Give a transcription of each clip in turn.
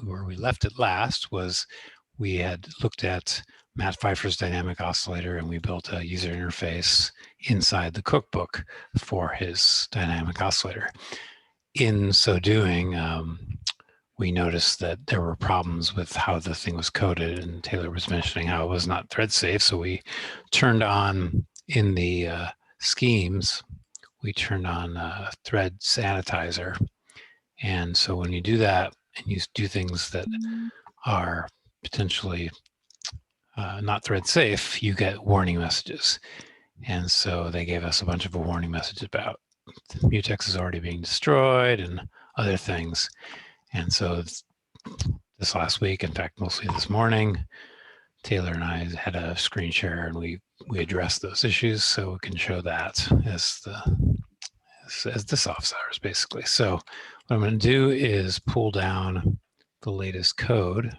where we left it last was we had looked at Matt Pfeiffer's dynamic oscillator, and we built a user interface inside the cookbook for his dynamic oscillator. In so doing, we noticed that there were problems with how the thing was coded, and Taylor was mentioning how it was not thread safe. So we turned on in the schemes, we turned on thread sanitizer. And so when you do that and you do things that are potentially not thread safe, you get warning messages. And so they gave us a bunch of warning messages about mutex is already being destroyed and other things. And so this last week, in fact, mostly this morning, Taylor and I had a screen share, and we addressed those issues, so we can show that as the soft sours, basically. So what I'm going to do is pull down the latest code.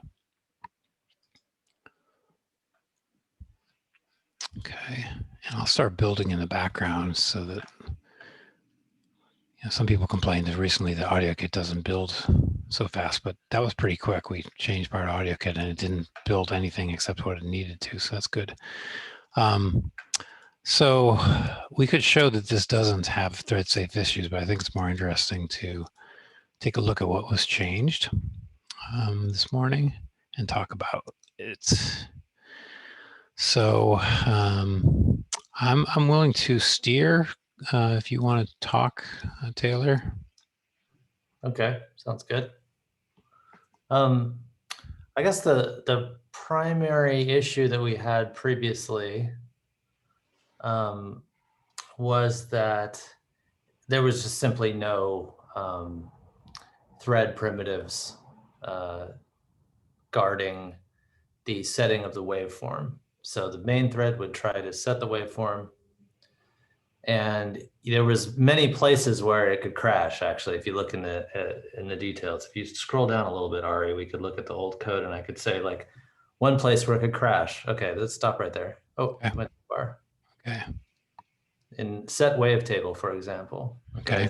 Okay, and I'll start building in the background so that some people complained that recently the AudioKit doesn't build so fast, but that was pretty quick. We changed part of AudioKit and it didn't build anything except what it needed to, so that's good. So we could show that this doesn't have thread safe issues, but I think it's more interesting to take a look at what was changed this morning and talk about it. So I'm willing to steer if you want to talk, Taylor. Okay, sounds good. I guess the primary issue that we had previously was that there was just simply no thread primitives guarding the setting of the waveform. So the main thread would try to set the waveform, and there was many places where it could crash. Actually, if you look in the details, if you scroll down a little bit, Ari, we could look at the old code, and I could say like one place where it could crash. Okay, let's stop right there. Oh, okay. went too far. Okay. In set wavetable, for example. Okay.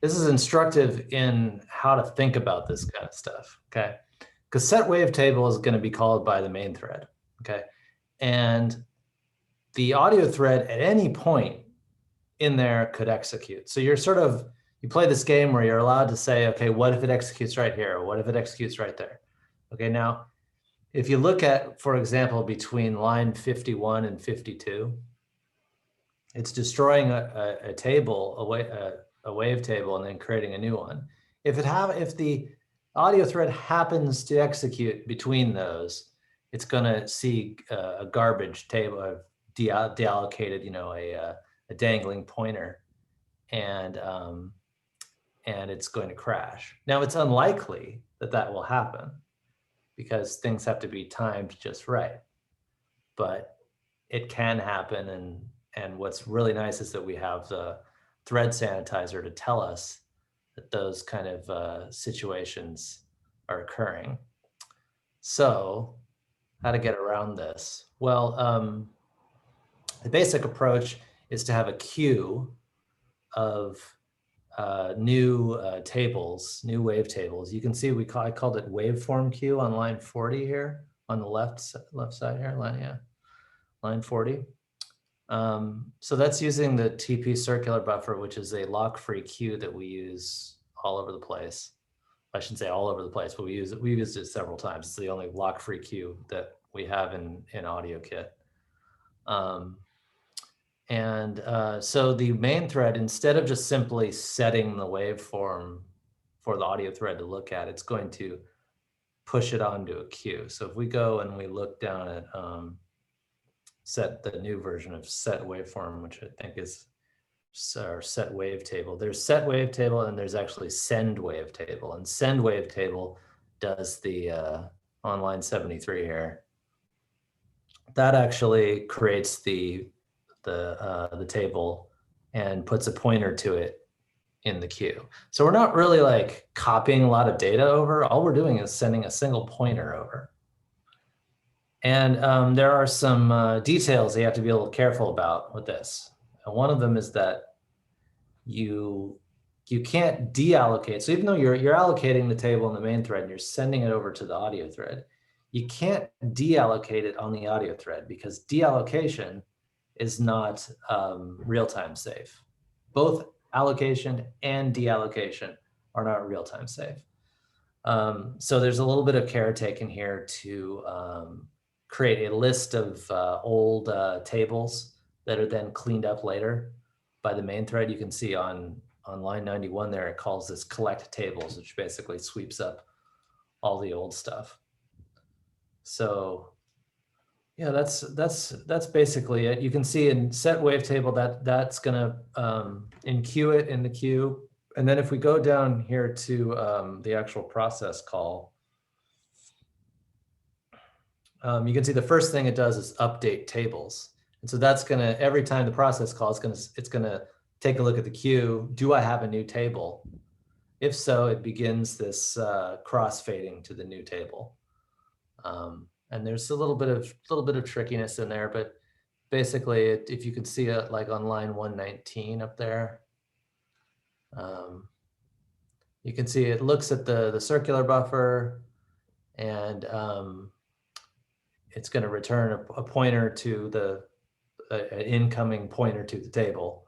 This is instructive in how to think about this kind of stuff. Okay, because set wavetable is going to be called by the main thread. Okay, and the audio thread at any point in there could execute. So you're sort of, you play this game where you're allowed to say, okay, what if it executes right here? Or what if it executes right there? Okay, now, if you look at, for example, between line 51 and 52, it's destroying a table, a wave table, and then creating a new one. If the audio thread happens to execute between those, it's gonna see a garbage table, deallocated, a dangling pointer, and it's going to crash. Now, it's unlikely that that will happen because things have to be timed just right, but it can happen. And what's really nice is that we have the thread sanitizer to tell us that those kind of situations are occurring. So how to get around this? Well, the basic approach is to have a queue of new tables, new wave tables. You can see I called it waveform queue on line 40 here on the left side here, line 40. So that's using the TP circular buffer, which is a lock-free queue that we use all over the place. I shouldn't say all over the place, but we've used it several times. It's the only lock-free queue that we have in AudioKit. So the main thread, instead of just simply setting the waveform for the audio thread to look at, it's going to push it onto a queue. So if we go and we look down at the new version of set waveform, which I think is our set wavetable. There's set wavetable and there's actually send wavetable. And send wavetable does the on line 73 here. That actually creates the table and puts a pointer to it in the queue. So we're not really like copying a lot of data over. All we're doing is sending a single pointer over. And there are some details that you have to be a little careful about with this. And one of them is that you you can't deallocate. So even though you're allocating the table in the main thread and you're sending it over to the audio thread, you can't deallocate it on the audio thread because deallocation is not real-time safe. Both allocation and deallocation are not real-time safe. So there's a little bit of care taken here to create a list of old tables that are then cleaned up later by the main thread. You can see on line 91 there, it calls this collect tables, which basically sweeps up all the old stuff. So yeah, that's basically it. You can see in set wavetable that's gonna enqueue it in the queue. And then if we go down here to the actual process call, you can see the first thing it does is update tables. And so that's gonna, every time the process call, it's gonna take a look at the queue. Do I have a new table? If so, it begins this crossfading to the new table. And there's a little bit of trickiness in there, but basically, if you could see it like on line 119 up there, you can see it looks at the circular buffer, and it's going to return a pointer to an incoming pointer to the table.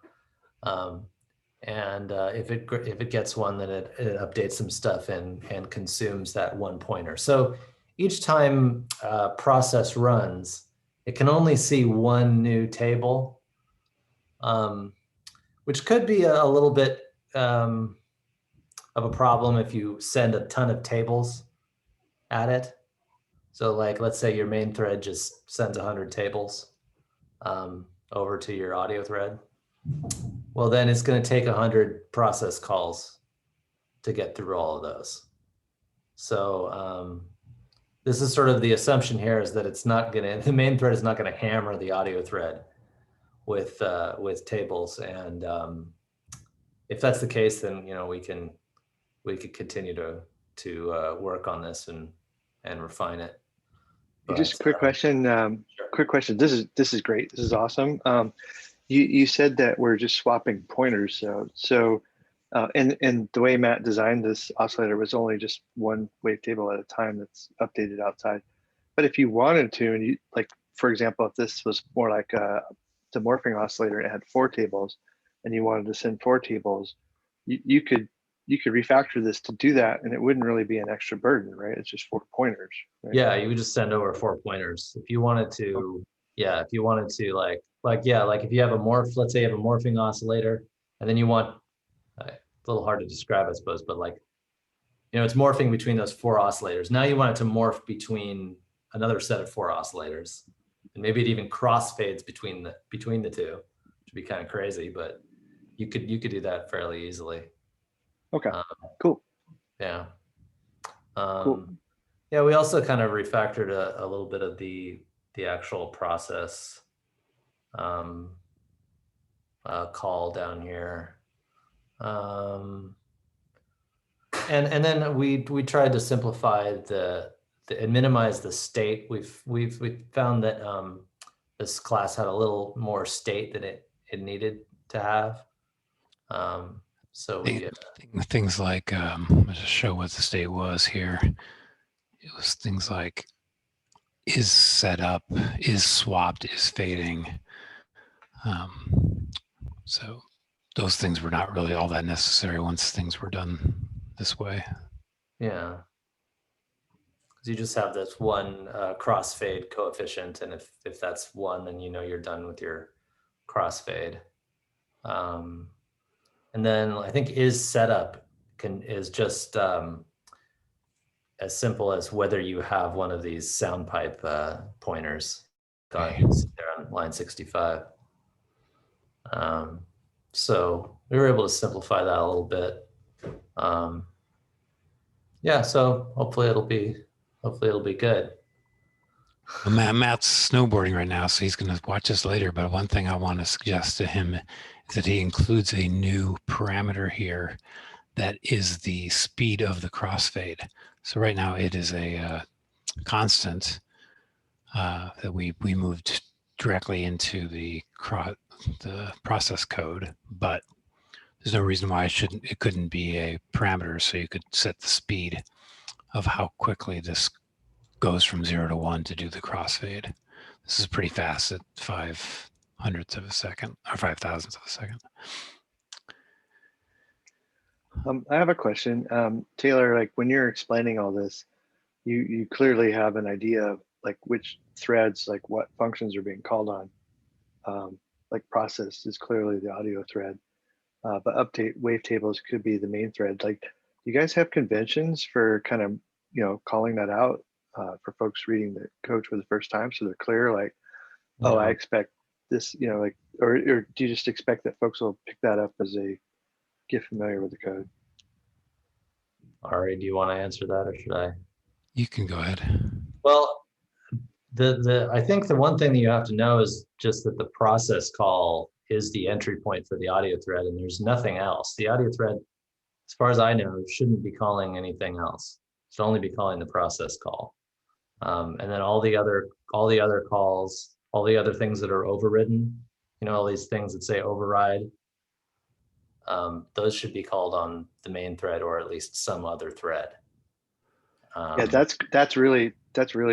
And if it gets one, then it updates some stuff and consumes that one pointer. So each time process runs, it can only see one new table, which could be a little bit of a problem if you send a ton of tables at it. So like, let's say your main thread just sends 100 tables over to your audio thread. Well, then it's going to take 100 process calls to get through all of those. So this is sort of the assumption here, is that it's not going to, the main thread is not going to hammer the audio thread with tables. And if that's the case, then we could continue to work on this and refine it. But, just a quick question. Sure. Quick question. This is great. This is awesome. You said that we're just swapping pointers. So and the way Matt designed this oscillator was only just one wavetable at a time that's updated outside. But if you wanted to, and you, like, for example, if this was more like a morphing oscillator and it had 4 tables, and you wanted to send 4 tables, you could refactor this to do that, and it wouldn't really be an extra burden, right? It's just 4 pointers. Right? Yeah, you would just send over 4 pointers if you wanted to. Yeah, if you wanted to, like if you have a let's say you have a morphing oscillator, and then you want, a little hard to describe, I suppose, but like, it's morphing between those 4 oscillators. Now you want it to morph between another set of 4 oscillators, and maybe it even crossfades between the 2, which would be kind of crazy, but you could do that fairly easily. Okay, cool. Yeah. Cool. Yeah, we also kind of refactored a little bit of the actual process call down here. And then we tried to simplify and minimize the state. We've found that this class had a little more state than it needed to have. So things like I'll just show what the state was here. It was things like is set up, is swapped, is fading. So those things were not really all that necessary once things were done this way. Yeah, because you just have this one crossfade coefficient, and if that's 1, then you're done with your crossfade. And then I think is setup is just as simple as whether you have one of these sound pipe pointers. Okay. There on line 65. So we were able to simplify that a little bit. Yeah, so hopefully it'll be good. Well, Matt's snowboarding right now, so he's going to watch this later. But one thing I want to suggest to him is that he includes a new parameter here that is the speed of the crossfade. So right now it is a constant that we moved directly into the process code, but there's no reason why it couldn't be a parameter, so you could set the speed of how quickly this goes from 0 to 1 to do the crossfade. This is pretty fast at 5/100ths of a second, or 5,000ths of a second. I have a question. Taylor, like when you're explaining all this, you clearly have an idea of like which threads, like what functions are being called on. Like process is clearly the audio thread, but update wavetables could be the main thread. Like, do you guys have conventions for kind of, calling that out for folks reading the code for the first time, so they're clear, like, oh, I expect this, like, or do you just expect that folks will pick that up as they get familiar with the code? Ari, do you want to answer that, or should I? You can go ahead. Well, I think the one thing that you have to know is just that the process call is the entry point for the audio thread, and there's nothing else. The audio thread, as far as I know, shouldn't be calling anything else. It should only be calling the process call. And then all the other calls, all the other things that are overridden, all these things that say override, those should be called on the main thread or at least some other thread. Yeah, that's really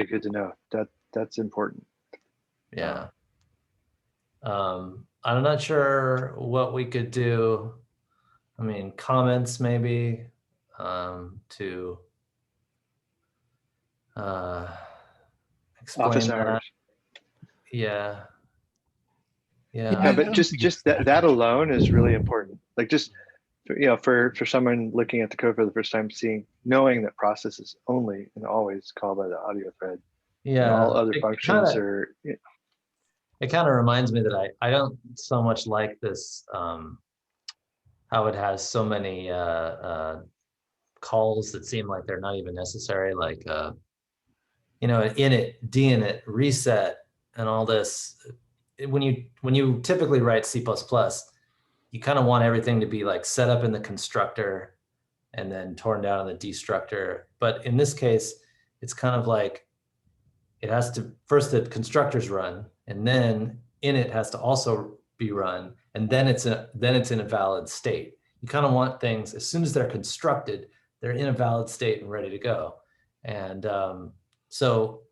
good to know. That's important. Yeah. I'm not sure what we could do. I mean, comments maybe to explain Office that. hours. Yeah. Yeah, but just that alone is really important. Like just for someone looking at the code for the first time, knowing that process is only and always called by the audio thread. Yeah. And all other functions are. It kind of reminds me that I don't so much like this how it has so many calls that seem like they're not even necessary, like init, dinit, reset, and all this. When you typically write C++, you kind of want everything to be like set up in the constructor and then torn down in the destructor. But in this case, it's kind of like it has to first the constructors run, and then init has to also be run, and then it's in a valid state. You kind of want things as soon as they're constructed, they're in a valid state and ready to go. And so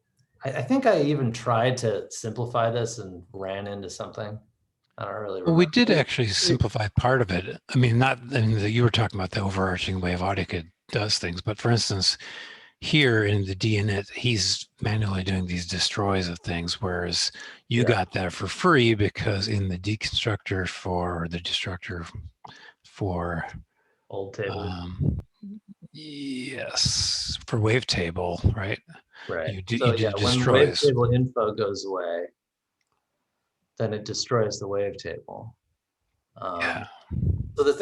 I think I even tried to simplify this and ran into something. I don't really remember. Well, we did actually simplify part of it. I mean, you were talking about the overarching way of AudioKit does things, but for instance, here in the dinit, he's manually doing these destroys of things, whereas you got that for free because in the destructor for old table. Yes, for wavetable, right? Right. You when destroys. wavetable info goes away, then it destroys the wavetable. Yeah. So the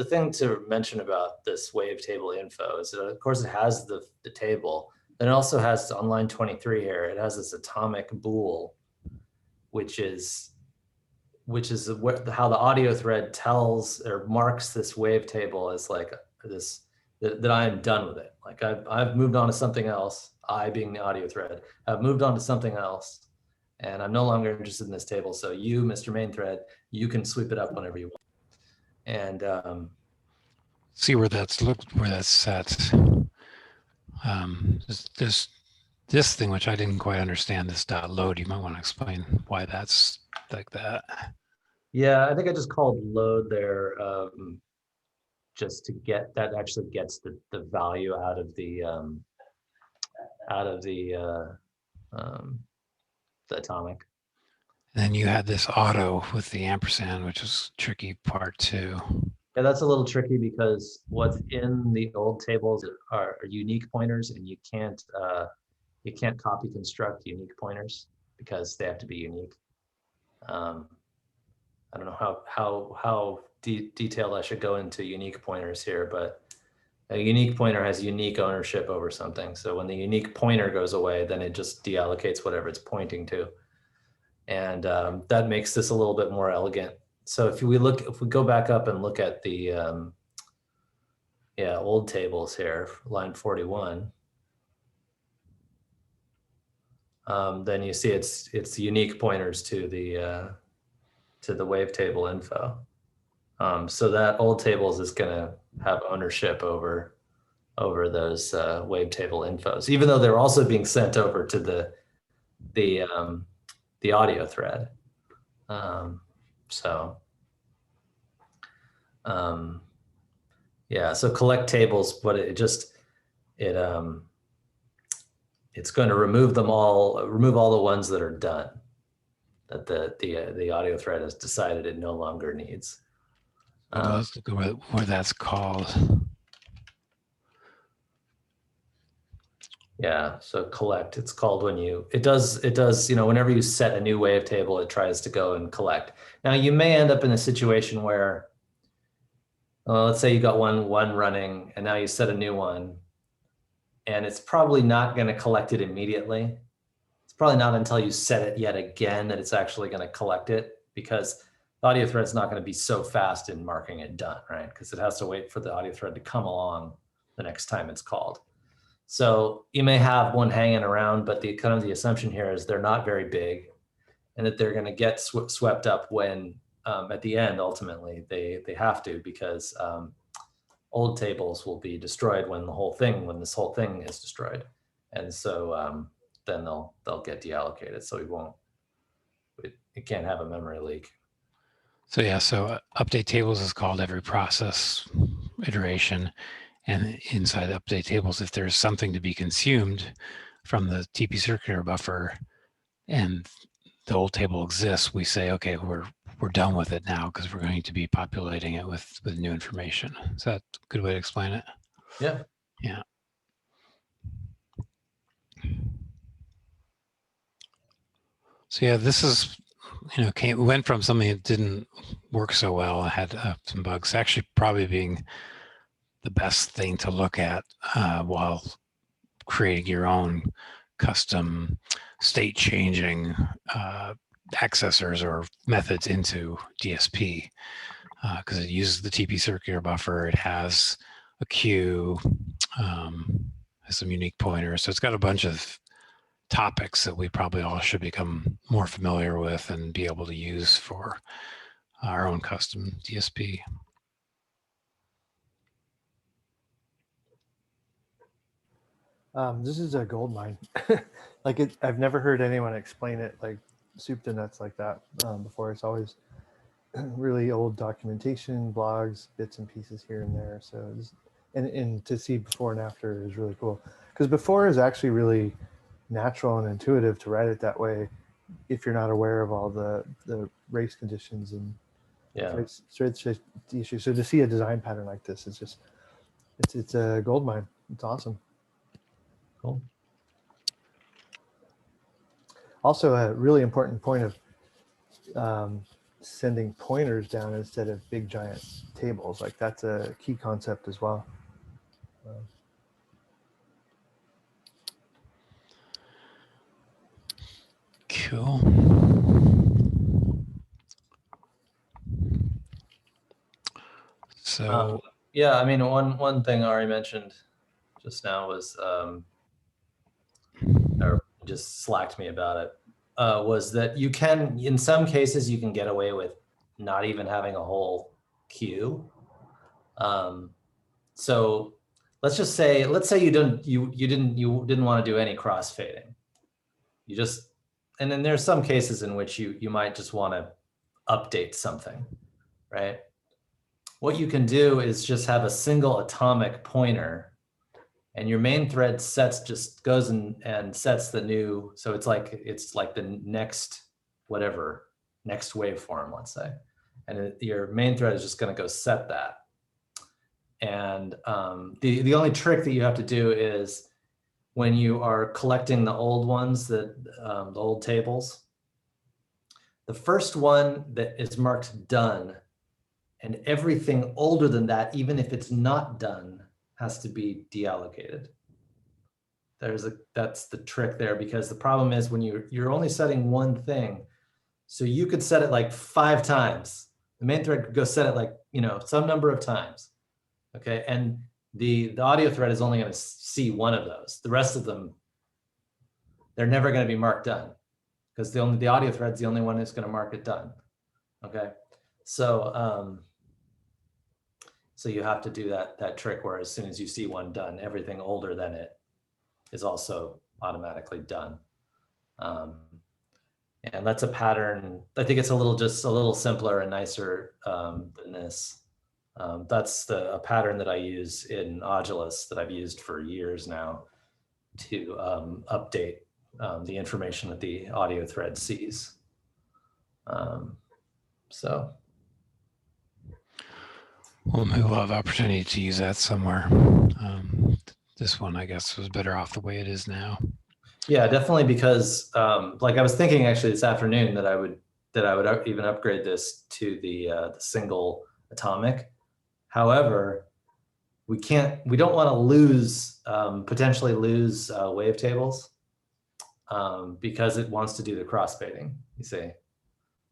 thing to mention about this wavetable info is that of course it has the table, then it also has on line 23 here, it has this atomic bool, which is how the audio thread tells or marks this wavetable as like this, that I am done with it. Like I've moved on to something else, I being the audio thread, I've moved on to something else, and I'm no longer interested in this table. So you, Mr. Main Thread, you can sweep it up whenever you want. And see where that's set. There's this thing which I didn't quite understand, this .load. You might want to explain why that's like that. Yeah, I think I just called load there just to get that actually gets the value out of the atomic. And then you had this auto with the ampersand, which is tricky part too. Yeah, that's a little tricky because what's in the old tables are unique pointers, and you can't copy construct unique pointers because they have to be unique. I don't know how detailed I should go into unique pointers here, but a unique pointer has unique ownership over something. So when the unique pointer goes away, then it just deallocates whatever it's pointing to. And that makes this a little bit more elegant. So if we go back up and look at the old tables here, line 41, then you see it's unique pointers to the wavetable info. So that old tables is going to have ownership over those wavetable infos, even though they're also being sent over to the audio thread. Yeah, so collect tables, but it's going to remove all the ones that are done, that the audio thread has decided it no longer needs. Let's look at where that's called. Yeah, so collect, it's called when it does, whenever you set a new wavetable, it tries to go and collect. Now you may end up in a situation where, let's say you got one running and now you set a new one, and it's probably not going to collect it immediately. It's probably not until you set it yet again that it's actually going to collect it, because the audio thread's not going to be so fast in marking it done, right? Because it has to wait for the audio thread to come along the next time it's called. So you may have one hanging around, but the assumption here is they're not very big, and that they're going to get swept up when at the end, ultimately, they have to, because old tables will be destroyed when this whole thing is destroyed. And so then they'll get deallocated. So it can't have a memory leak. So yeah, so update tables is called every process iteration. And inside update tables, if there's something to be consumed from the TP circular buffer and the old table exists, we say, okay, we're done with it now because we're going to be populating it with new information. Is that a good way to explain it? Yeah. Yeah. So yeah, this is, we went from something that didn't work so well, had some bugs, actually probably being the best thing to look at while creating your own custom state changing accessors or methods into DSP, because it uses the TP circular buffer. It has a queue, has some unique pointers. So it's got a bunch of topics that we probably all should become more familiar with and be able to use for our own custom DSP. This is a gold mine. I've never heard anyone explain it like soup to nuts like that before. It's always really old documentation, blogs, bits and pieces here and there. So, and to see before and after is really cool, because before is actually really natural and intuitive to write it that way if you're not aware of all the race conditions and thread issues. So to see a design pattern like this, it's a gold mine. It's awesome. Cool. Also, a really important point of sending pointers down instead of big giant tables. Like that's a key concept as well. Cool. So yeah, I mean, one thing Ari mentioned just now was, or just slacked me about it, was that you can, in some cases, you can get away with not even having a whole queue. So let's say you didn't want to do any crossfading. And then there's some cases in which you might just want to update something, right? What you can do is just have a single atomic pointer, and your main thread goes and sets the new, so it's like the next waveform, let's say, and your main thread is just going to go set that. And the only trick that you have to do is when you are collecting the old ones, the old tables, the first one that is marked done, and everything older than that, even if it's not done, has to be deallocated. That's the trick there, because the problem is when you're only setting one thing, so you could set it like 5 times. The main thread could go set it like, some number of times. Okay, and the audio thread is only going to see one of those. The rest of them, they're never going to be marked done, because the audio thread's the only one that's going to mark it done. Okay, so So you have to do that trick where as soon as you see one done, everything older than it is also automatically done. And that's a pattern. I think it's just a little simpler and nicer than this. That's a pattern that I use in Audulus that I've used for years now to update the information that the audio thread sees. So. Well, maybe we'll have opportunity to use that somewhere. This one, I guess, was better off the way it is now. Yeah, definitely, because like I was thinking actually this afternoon that I would even upgrade this to the single atomic. However, we don't want to lose potentially lose wavetables because it wants to do the crossfading. You see,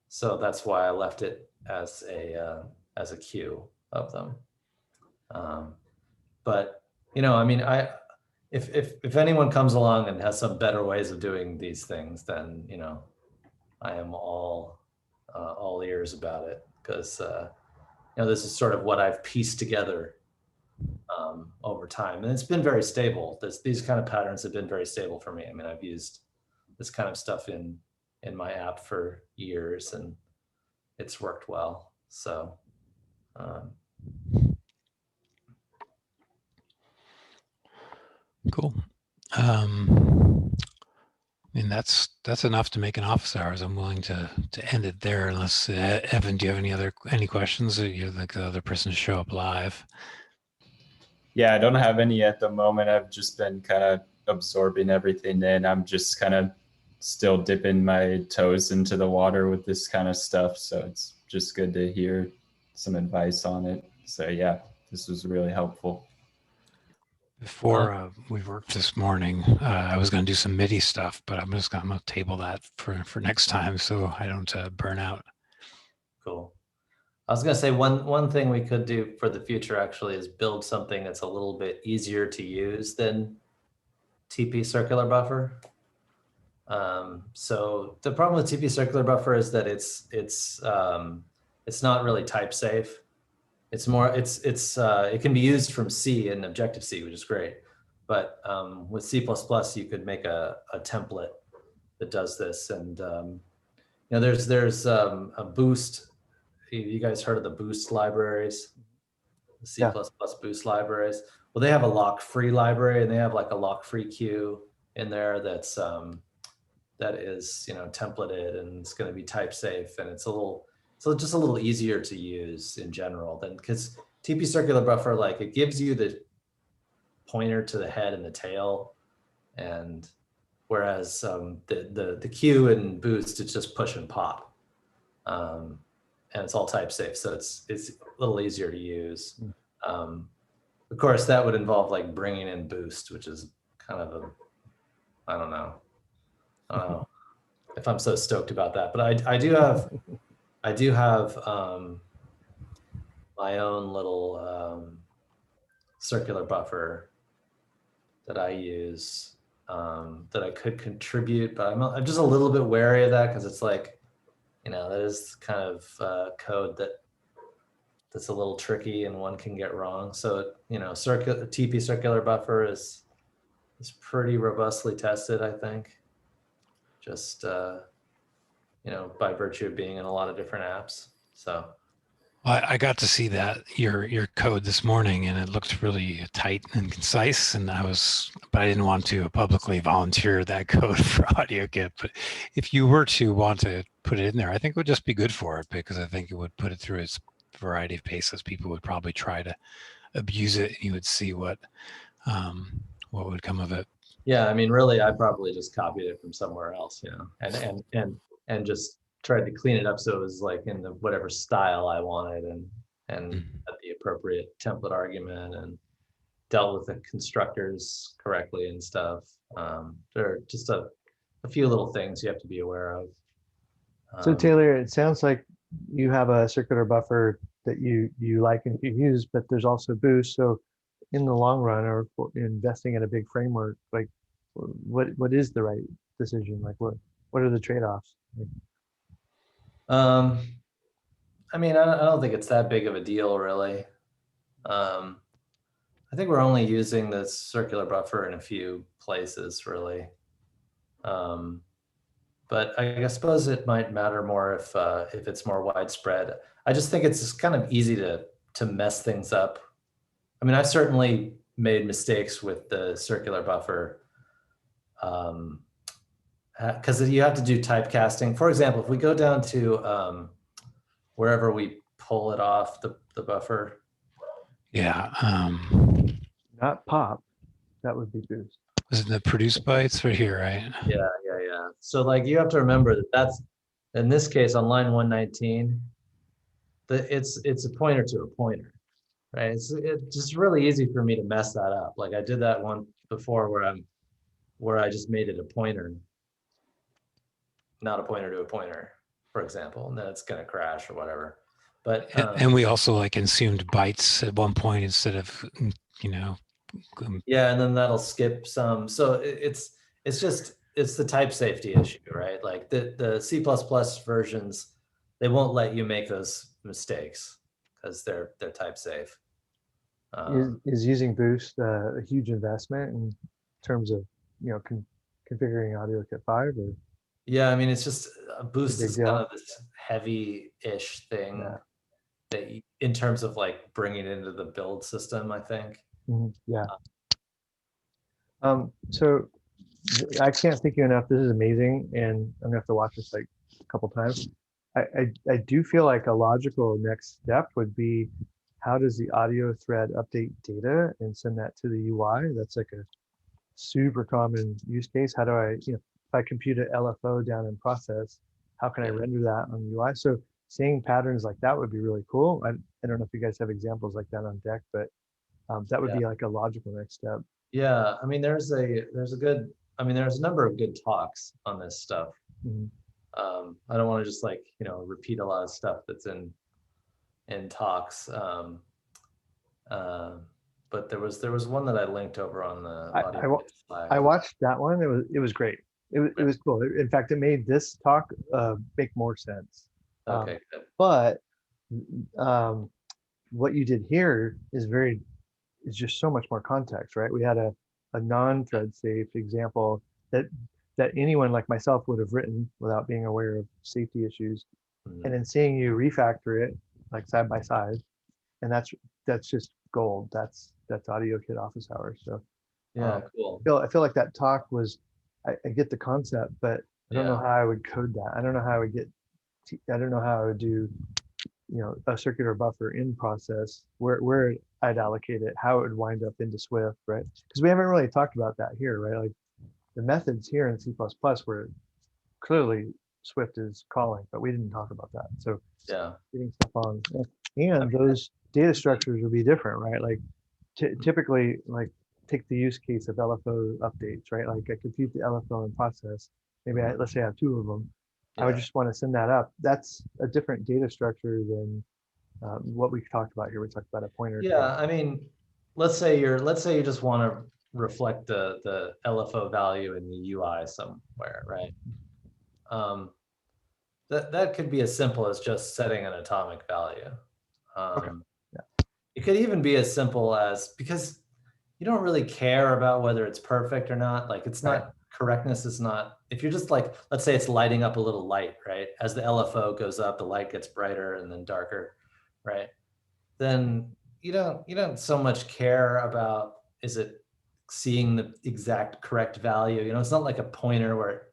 so that's why I left it as a queue of them. But I mean, if anyone comes along and has some better ways of doing these things, then I am all ears about it, because this is sort of what I've pieced together over time, and it's been very stable. These kind of patterns have been very stable for me. I mean, I've used this kind of stuff in my app for years, and it's worked well. So. Cool. I mean, that's enough to make an office hours. I'm willing to end it there, unless Evan, do you have any questions? Or you're like the other person to show up live? Yeah, I don't have any at the moment. I've just been kind of absorbing everything in. I'm just kind of still dipping my toes into the water with this kind of stuff. So it's just good to hear some advice on it. So yeah, this was really helpful. Before we worked this morning, I was going to do some MIDI stuff, but I'm going to table that for next time so I don't burn out. Cool. I was going to say one thing we could do for the future actually is build something that's a little bit easier to use than TP circular buffer. So the problem with TP circular buffer is that it's not really type safe. It's more it can be used from C and Objective C, which is great. But with C++, you could make a template that does this, and there's a boost. You guys heard of the boost libraries, the C++ boost libraries? Well, they have a lock-free library, and they have like a lock-free queue in there that is templated, and it's going to be type safe, and it's just a little easier to use in general than, because TP circular buffer, like, it gives you the pointer to the head and the tail, and whereas the queue and boost, it's just push and pop. And it's all type safe, so it's a little easier to use. Of course, that would involve like bringing in boost, which is kind of I don't know if I'm so stoked about that. But I do have my own little circular buffer that I use that I could contribute, but I'm just a little bit wary of that, because it's like, that is kind of code that's a little tricky and one can get wrong. So, TP circular buffer is pretty robustly tested, I think, just, by virtue of being in a lot of different apps. So. I got to see that your code this morning, and it looked really tight and concise. And but I didn't want to publicly volunteer that code for AudioKit. But if you were to want to put it in there, I think it would just be good for it, because I think it would put it through its variety of paces. People would probably try to abuse it, and you would see what would come of it. Yeah, I mean, really, I probably just copied it from somewhere else, and just tried to clean it up so it was like in the whatever style I wanted, and at the appropriate template argument, and dealt with the constructors correctly and stuff. There are just a few little things you have to be aware of. So Taylor, it sounds like you have a circular buffer that you like and you use, but there's also boost. So in the long run, or investing in a big framework, like what is the right decision? Like what are the trade-offs? I mean, I don't think it's that big of a deal, really. I think we're only using the circular buffer in a few places, really. But I suppose it might matter more if it's more widespread. I just think it's just kind of easy to mess things up. I mean, I've certainly made mistakes with the circular buffer because you have to do typecasting. For example, if we go down to wherever we pull it off the buffer. Yeah. Not pop. That would be boost. Was it the produce bytes right here, right? Yeah. So like you have to remember that's in this case on line 119, it's a pointer to a pointer, right? It's just really easy for me to mess that up. Like I did that one before where I just made it a pointer, not a pointer to a pointer, for example, and then it's gonna crash or whatever. But And we also like consumed bytes at one point instead of, yeah, and then that'll skip some. So it's the type safety issue, right? Like the C++ versions, they won't let you make those mistakes because they're type safe. Is using boost a huge investment in terms of configuring AudioKit 5 or? Yeah, I mean it's just boost big is deal. kind of this heavy-ish thing that in terms of like bringing it into the build system, I think. Yeah. So I can't thank you enough. This is amazing, and I'm gonna have to watch this like a couple times. I do feel like a logical next step would be, how does the audio thread update data and send that to the UI? That's like a super common use case. How do I, if I compute an LFO down in process, how can I render that on the UI? So seeing patterns like that would be really cool. I don't know if you guys have examples like that on deck, but that would be like a logical next step. Yeah, I mean there's a number of good talks on this stuff. I don't want to just like repeat a lot of stuff that's in talks. But there was one that I linked over on the AudioKit slide. I watched that one. It was great. It was cool. In fact, it made this talk make more sense. Okay, good. But what you did here is just so much more context, right? We had a non-thread safe example that anyone like myself would have written without being aware of safety issues, and then seeing you refactor it like side by side, and that's just gold. That's AudioKit office hours. So yeah, cool. I feel like that talk was, I get the concept, but I don't know how I would code that. I don't know how I would do a circular buffer in process, where I'd allocate it, how it would wind up into Swift, right? Because we haven't really talked about that here, right? Like the methods here in C++ where clearly Swift is calling, but we didn't talk about that. So getting stuff on, and those data structures will be different, right? Like typically, like take the use case of LFO updates, right? Like I compute the LFO in process. Maybe let's say I have 2 of them. I would just want to send that up. That's a different data structure than what we talked about here. We talked about a pointer. Yeah, I mean, let's say you just want to reflect the LFO value in the UI somewhere, right? That could be as simple as just setting an atomic value. It could even be as simple as, because you don't really care about whether it's perfect or not. Like it's not, correctness is not, if you're just like, let's say it's lighting up a little light, right? As the LFO goes up, the light gets brighter and then darker, right? Then you don't so much care about, is it seeing the exact correct value? It's not like a pointer where,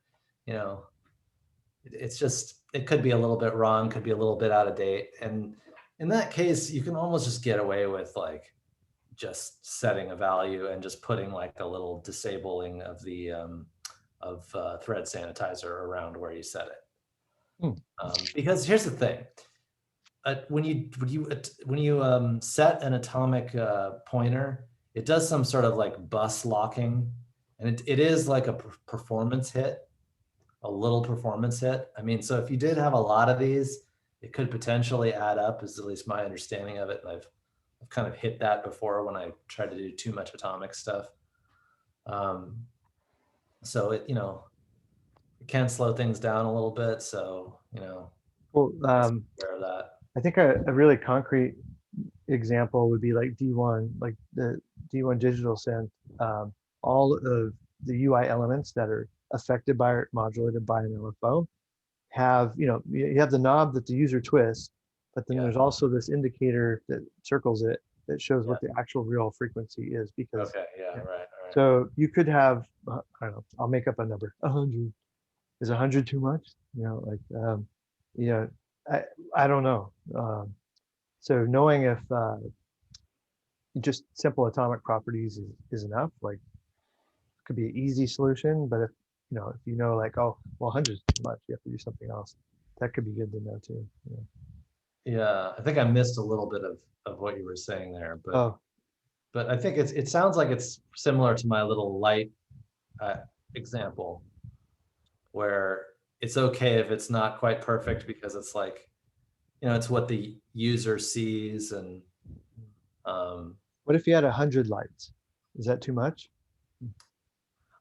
it's just, it could be a little bit wrong, could be a little bit out of date. And in that case, you can almost just get away with like just setting a value and just putting like a little disabling of the thread sanitizer around where you set it. Because here's the thing: when you set an atomic pointer, it does some sort of like bus locking, and it is like a performance hit, a little performance hit. I mean, so if you did have a lot of these, it could potentially add up, is at least my understanding of it. And I've kind of hit that before when I tried to do too much atomic stuff. So it can slow things down a little bit. So, well, aware of that. I think a really concrete example would be like D1, like the D1 digital synth. All of the UI elements that are affected by or modulated by an LFO have, you have the knob that the user twists, but then there's also this indicator that circles it that shows what the actual real frequency is. Because right. so you could have, I don't know, I'll make up a number, 100. Is 100 too much? I don't know. So knowing if just simple atomic properties is enough, like could be an easy solution, but if you know like, oh, well, 100 is too much, you have to do something else. That could be good to know too. Yeah, I think I missed a little bit of what you were saying there, but Oh, but I think it sounds like it's similar to my little light example, where it's okay if it's not quite perfect because it's like, it's what the user sees. And what if you had 100 lights? Is that too much?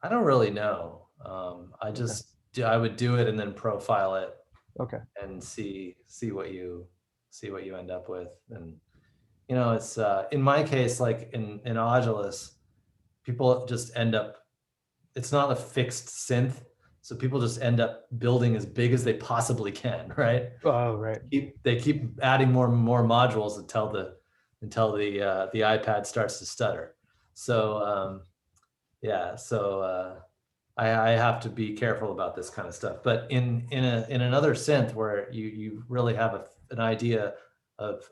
I don't really know. I would do it and then profile it. Okay. And see what you end up with. And it's in my case, like in Audulus, people just end up, it's not a fixed synth, so people just end up building as big as they possibly can, right? Oh, right. They keep adding more and more modules until the iPad starts to stutter. So I have to be careful about this kind of stuff. But in another synth where you really have an idea of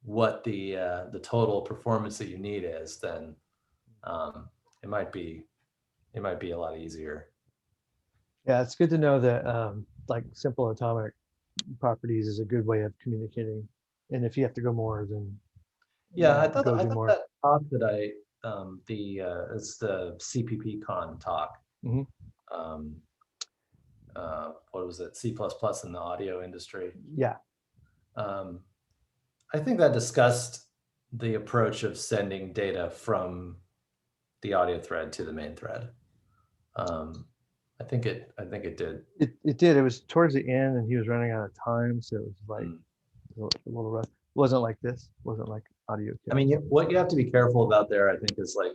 what the total performance that you need is, then it might be a lot easier. Yeah, it's good to know that like simple atomic properties is a good way of communicating. And if you have to go more, then I thought that talk that it's the CPP Con talk. Mm-hmm. What was it? C++ in the audio industry. Yeah. I think that discussed the approach of sending data from the audio thread to the main thread. I think it did. It did. It was towards the end, and he was running out of time, so it was like a little rough. It wasn't like this. It wasn't like AudioKit. I mean, what you have to be careful about there, I think, is like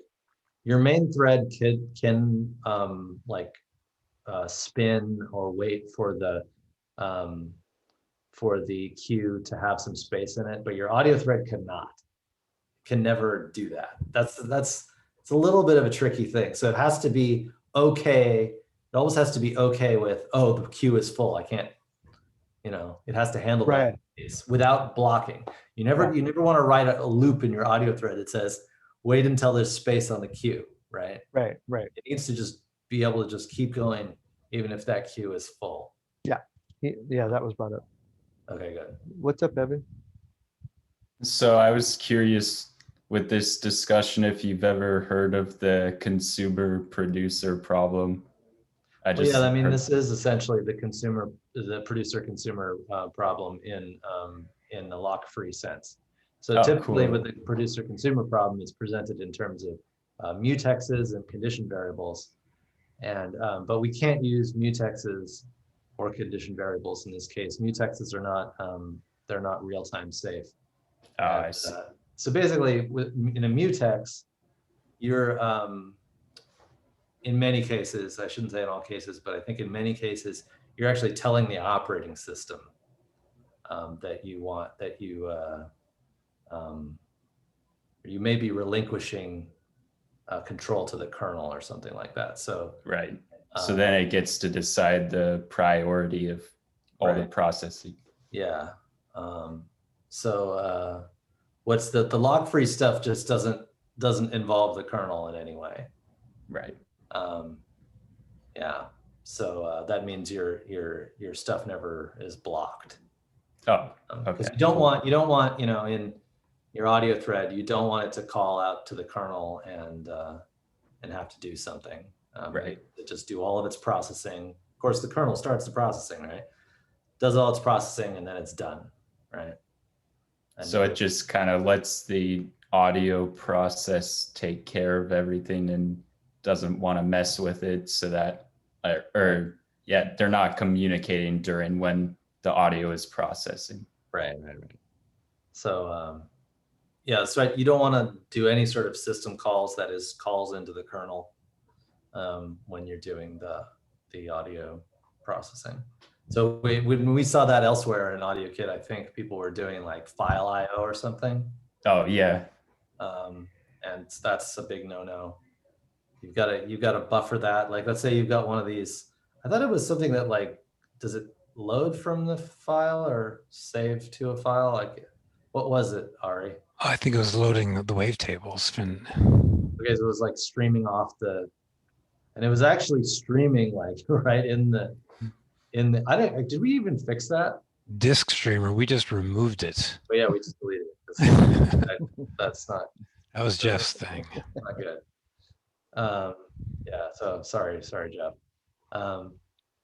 your main thread can spin or wait for the queue to have some space in it, but your audio thread can never do that. It's a little bit of a tricky thing. So it has to be okay. It always has to be okay with, oh, the queue is full. I can't, it has to handle that without blocking. You never want to write a loop in your audio thread that says, wait until there's space on the queue, right? Right. It needs to just be able to just keep going, even if that queue is full. Yeah. Yeah, that was brought up. Okay, good. What's up, Evan? So I was curious with this discussion if you've ever heard of the consumer producer problem. This is essentially the producer consumer problem in the lock-free sense. So typically with the producer consumer problem, it's presented in terms of mutexes and condition variables, but we can't use mutexes or condition variables in this case. Mutexes are not real-time safe. I see. So basically, in a mutex, you're in many cases, I shouldn't say in all cases, but I think in many cases, you're actually telling the operating system that you may be relinquishing control to the kernel or something like that. So right. So then it gets to decide the priority of all the processing. Yeah. What's the log-free stuff just doesn't involve the kernel in any way. Right. So that means your stuff never is blocked. Oh, okay. Because you don't want in your audio thread, you don't want it to call out to the kernel and have to do something. Right. It just do all of its processing. Of course, the kernel starts the processing, right? Does all its processing and then it's done, right? And so it just kind of lets the audio process take care of everything and doesn't want to mess with it, so that they're not communicating during when the audio is processing. Right. So yeah, that's right. You don't want to do any sort of system calls, that is calls into the kernel, when you're doing the audio processing. So when we saw that elsewhere in AudioKit, I think people were doing like file IO or something. Oh yeah. And that's a big no-no. You've got to buffer that. Like, let's say you've got one of these. I thought it was something that, like, does it load from the file or save to a file? Like, what was it, Ari? I think it was loading the wavetables. Okay, so it was like streaming off and it was actually streaming like right in the. Did we even fix that? Disk streamer, we just removed it. But yeah, we just deleted it. That's not. That was Jeff's thing. Not good. Yeah, so sorry, Jeff.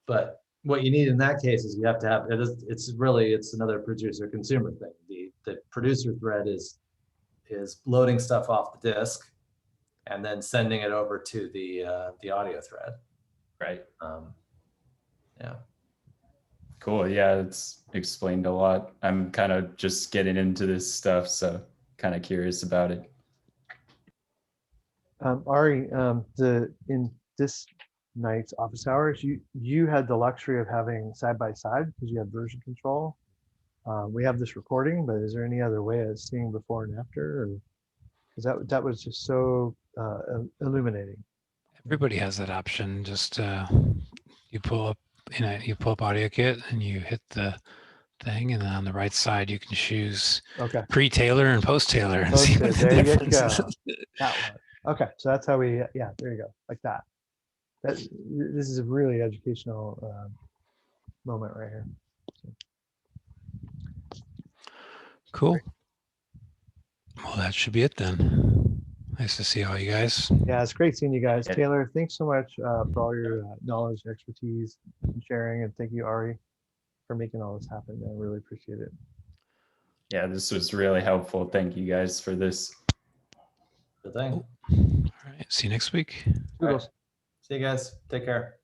But what you need in that case is you have to have it's another producer consumer thing. The producer thread is loading stuff off the disk and then sending it over to the audio thread. Right. Yeah. Cool. Yeah, it's explained a lot. I'm kind of just getting into this stuff, so kind of curious about it. Ari, in this night's office hours, you had the luxury of having side by side because you had version control. We have this recording, but is there any other way of seeing before and after? Because that was just so illuminating. Everybody has that option. Just you pull up AudioKit and you hit the thing, and then on the right side you can choose pre-tailor and post-tailor and see what the difference is. That one. Okay, so that's how there you go, like that. This is a really educational moment right here. Cool. Well, that should be it then. Nice to see all you guys. Yeah, it's great seeing you guys. Taylor, thanks so much for all your knowledge, expertise, and sharing. And thank you, Ari, for making all this happen. I really appreciate it. Yeah, this was really helpful. Thank you guys for this. Good thing. All right. See you next week. All right. See you guys. Take care.